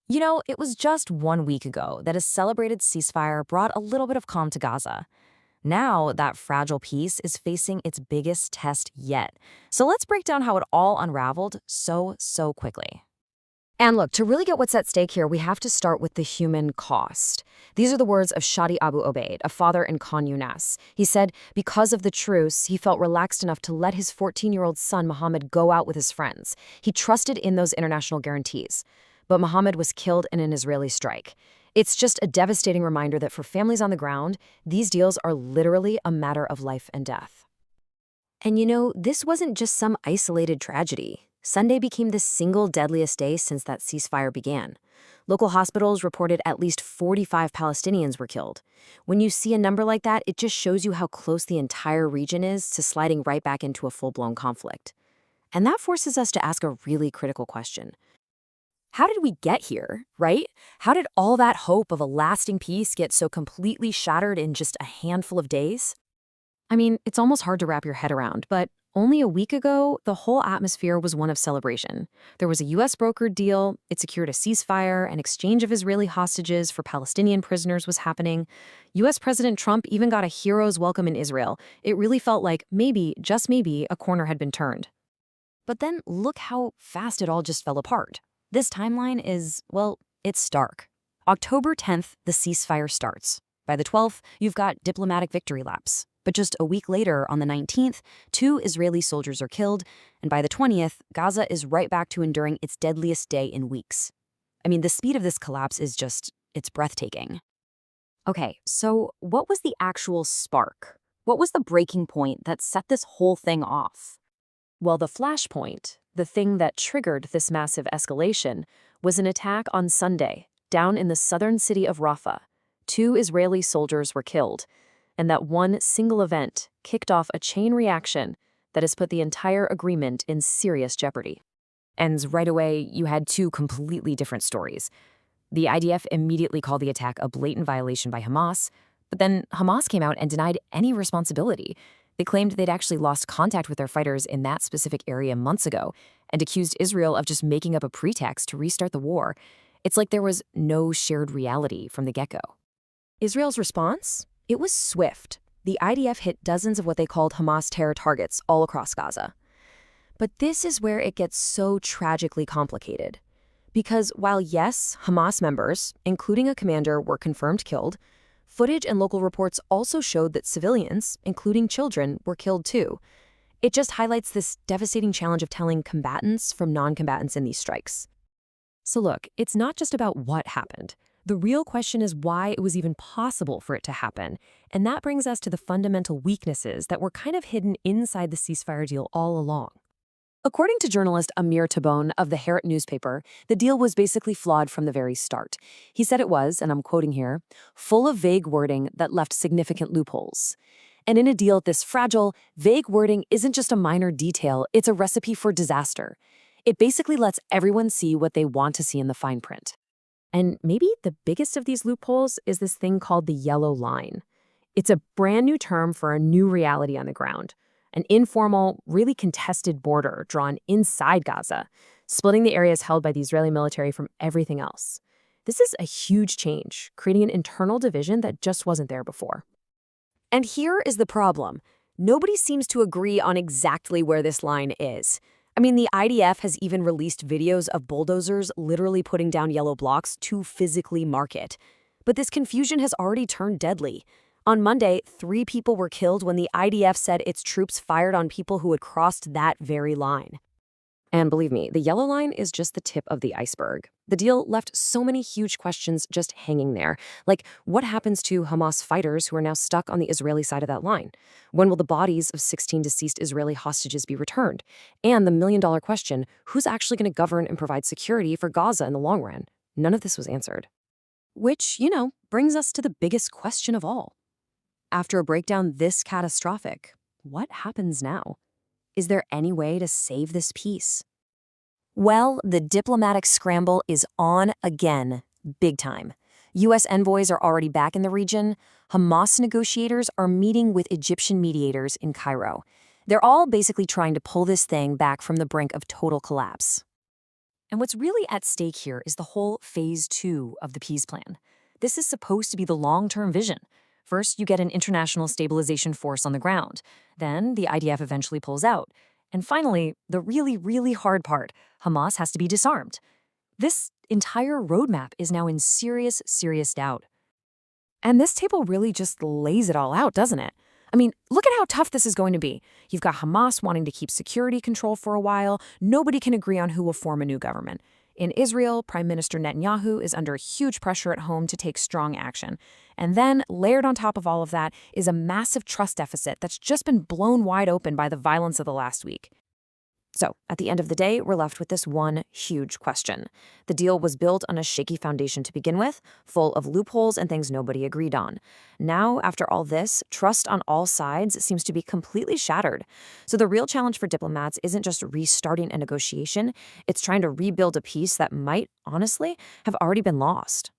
It was just 1 week ago that a celebrated ceasefire brought a little bit of calm to Gaza. Now, that fragile peace is facing its biggest test yet. So let's break down how it all unraveled so quickly. And look, to really get what's at stake here, we have to start with the human cost. These are the words of Shadi Abu Obaid, a father in Khan Yunis. He said, because of the truce, he felt relaxed enough to let his 14-year-old son, Mohammed, go out with his friends. He trusted in those international guarantees. But Mohammed was killed in an Israeli strike. It's just a devastating reminder that for families on the ground, these deals are literally a matter of life and death. And this wasn't just some isolated tragedy. Sunday became the single deadliest day since that ceasefire began. Local hospitals reported at least 45 Palestinians were killed. When you see a number like that, it just shows you how close the entire region is to sliding right back into a full-blown conflict. And that forces us to ask a really critical question. How did we get here, right? How did all that hope of a lasting peace get so completely shattered in just a handful of days? I mean, it's almost hard to wrap your head around, but only a week ago, the whole atmosphere was one of celebration. There was a U.S. brokered deal, it secured a ceasefire, an exchange of Israeli hostages for Palestinian prisoners was happening. U.S. President Trump even got a hero's welcome in Israel. It really felt like maybe, just maybe, a corner had been turned. But then look how fast it all just fell apart. This timeline is, well, it's stark. October 10th, the ceasefire starts. By the 12th, you've got diplomatic victory laps. But just a week later, on the 19th, 2 Israeli soldiers are killed, and by the 20th, Gaza is right back to enduring its deadliest day in weeks. I mean, the speed of this collapse is it's breathtaking. Okay, so what was the actual spark? What was the breaking point that set this whole thing off? Well, the flashpoint, the thing that triggered this massive escalation, was an attack on Sunday, down in the southern city of Rafah. 2 Israeli soldiers were killed, and that one single event kicked off a chain reaction that has put the entire agreement in serious jeopardy. And right away, you had 2 completely different stories. The IDF immediately called the attack a blatant violation by Hamas, but then Hamas came out and denied any responsibility. They claimed they'd actually lost contact with their fighters in that specific area months ago and accused Israel of just making up a pretext to restart the war. It's like there was no shared reality from the get-go. Israel's response? It was swift. The IDF hit dozens of what they called Hamas terror targets all across Gaza. But this is where it gets so tragically complicated. Because while yes, Hamas members, including a commander, were confirmed killed, footage and local reports also showed that civilians, including children, were killed too. It just highlights this devastating challenge of telling combatants from non-combatants in these strikes. So look, it's not just about what happened. The real question is why it was even possible for it to happen. And that brings us to the fundamental weaknesses that were kind of hidden inside the ceasefire deal all along. According to journalist Amir Tabone of the Herald newspaper, the deal was basically flawed from the very start. He said it was, and I'm quoting here, full of vague wording that left significant loopholes. And in a deal this fragile, vague wording isn't just a minor detail, it's a recipe for disaster. It basically lets everyone see what they want to see in the fine print. And maybe the biggest of these loopholes is this thing called the yellow line. It's a brand new term for a new reality on the ground, an informal, really contested border drawn inside Gaza, splitting the areas held by the Israeli military from everything else. This is a huge change, creating an internal division that just wasn't there before. And here is the problem. Nobody seems to agree on exactly where this line is. I mean, the IDF has even released videos of bulldozers literally putting down yellow blocks to physically mark it. But this confusion has already turned deadly. On Monday, 3 people were killed when the IDF said its troops fired on people who had crossed that very line. And believe me, the yellow line is just the tip of the iceberg. The deal left so many huge questions just hanging there. Like, what happens to Hamas fighters who are now stuck on the Israeli side of that line? When will the bodies of 16 deceased Israeli hostages be returned? And the million-dollar question, who's actually going to govern and provide security for Gaza in the long run? None of this was answered. Which, brings us to the biggest question of all. After a breakdown this catastrophic, what happens now? Is there any way to save this peace? Well, the diplomatic scramble is on again, big time. U.S. envoys are already back in the region. Hamas negotiators are meeting with Egyptian mediators in Cairo. They're all basically trying to pull this thing back from the brink of total collapse. And what's really at stake here is the whole phase 2 of the peace plan. This is supposed to be the long-term vision. First, you get an international stabilization force on the ground. Then, the IDF eventually pulls out. And finally, the really, really hard part, Hamas has to be disarmed. This entire roadmap is now in serious, serious doubt. And this table really just lays it all out, doesn't it? I mean, look at how tough this is going to be. You've got Hamas wanting to keep security control for a while. Nobody can agree on who will form a new government. In Israel, Prime Minister Netanyahu is under huge pressure at home to take strong action. And then, layered on top of all of that, is a massive trust deficit that's just been blown wide open by the violence of the last week. So, at the end of the day, we're left with this one huge question. The deal was built on a shaky foundation to begin with, full of loopholes and things nobody agreed on. Now, after all this, trust on all sides seems to be completely shattered. So the real challenge for diplomats isn't just restarting a negotiation, it's trying to rebuild a peace that might, honestly, have already been lost.